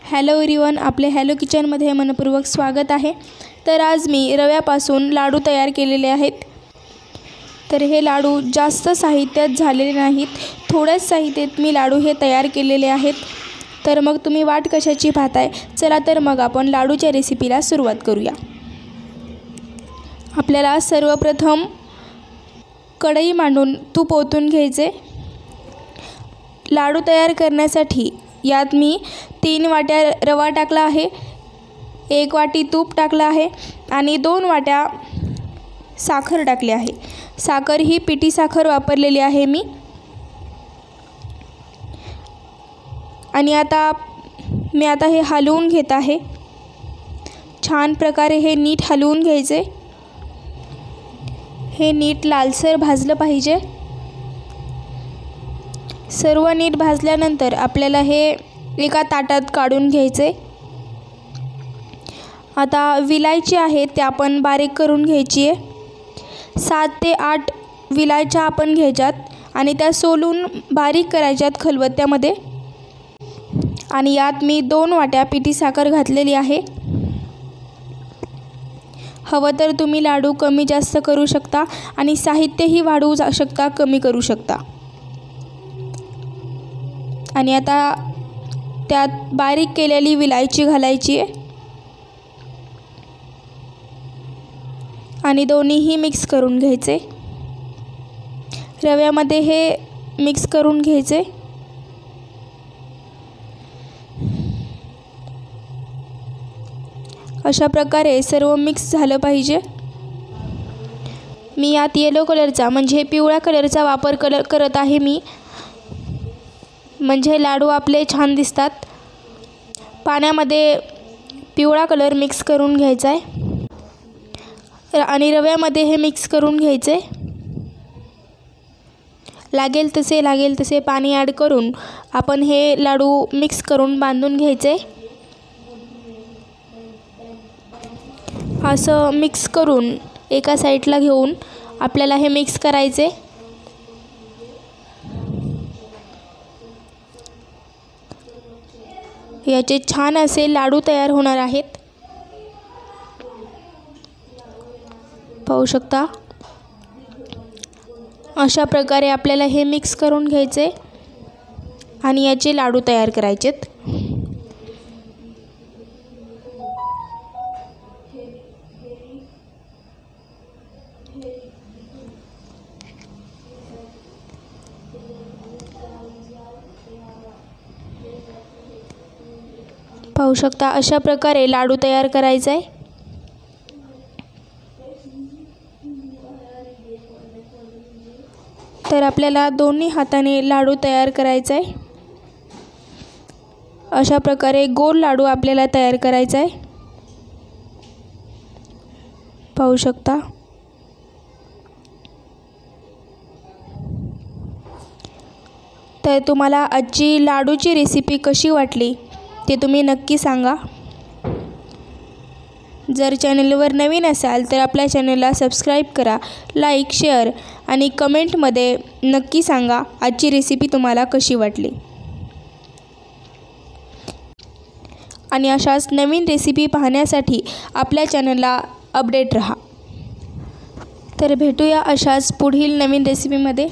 Hello everyone, आपले hello किचनमध्ये मनपूर्वक स्वागत आहे। तर आज मी रव्यापासून लाडू तयार केलेले आहेत। तर हे लाडू जास्त साहित्यात झालेले नाहीत, थोड्याच साहित्यात मी लाडू हे तयार केलेले आहेत। तर मग तुम्ही वाट कशाची पाहताय? चला तर मग आपण लाडूच्या रेसिपीला सुरुवात करूया। आपल्याला सर्वप्रथम कढई मांडून तूप ओतून घ्यायचे। लाडू तयार करण्यासाठी यात मी 3 वाट्या रवा टाकला आहे, 1 वाटी तूप टाकला आहे आणि 2 वाट्या साखर टाकली आहे। साखर ही पिठी साखर वापरलेली आहे मी। आणि आता मी हे हलवून घेत आहे। छान प्रकारे हे नीट हलवून घ्यायचे। हे नीट लालसर भाजलं पाहिजे। सर्व नीट भाजल्यानंतर आपल्याला हे एका ताटात काढून घ्यायचे। आता विलायची आहे ते आपण बारीक करून घ्यायची आहे। 7 ते 8 विलायच्या आपण घ्यायच्यात आणि त्या सोलून बारीक करायच्यात खलबत्त्यामध्ये। आणि यात मी 2 वाट्या पिठी साखर घातलेली आहे। हवं तर तुम्ही लाडू कमी जास्त करू शकता आणि साहित्यही वाढवू शकता, कमी करू शकता। आणि आता त्यात बारीक केलेली विलायची घालायची आहे आणि दोन्हीही मिक्स करून घ्यायचे। रव्यामध्ये हे मिक्स करून घ्यायचे। अशा प्रकारे सर्व मिक्स झालं पाहिजे। मी यात येलो कलरचा म्हणजे पिवळ्या कलरचा वापर करत आहे मी, म्हणजे लाडू आपले छान दिसतात। पाण्यामध्ये पिवळा कलर मिक्स करून घ्यायचा आहे आणि रव्यामध्ये हे मिक्स करून घ्यायचे। लागेल तसे पाणी ॲड करून आपण हे लाडू मिक्स करून बांधून घ्यायचे। असं मिक्स करून एका साईडला घेऊन आपल्याला हे मिक्स करायचे। याचे छान असे लाडू तयार होणार आहेत, पाहू शकता। अशा प्रकारे आपल्याला हे मिक्स करून घ्यायचे आणि याचे लाडू तयार करायचेत। पाहू शकता अशा प्रकारे लाडू तयार करायचा आहे। तर आपल्याला दोन्ही हाताने लाडू तयार करायचा आहे। अशा प्रकारे गोल लाडू आपल्याला तयार करायचा आहे, पाहू शकता। तर तुम्हाला आजची लाडूची रेसिपी कशी वाटली ते तुम्ही नक्की सांगा। जर चॅनलवर नवीन असाल तर आपल्या चॅनलला सबस्क्राईब करा, लाईक, शेअर आणि कमेंटमध्ये नक्की सांगा आजची रेसिपी तुम्हाला कशी वाटली। आणि अशाच नवीन रेसिपी पाहण्यासाठी आपल्या चॅनलला अपडेट रहा। तर भेटूया अशाच पुढील नवीन रेसिपीमध्ये।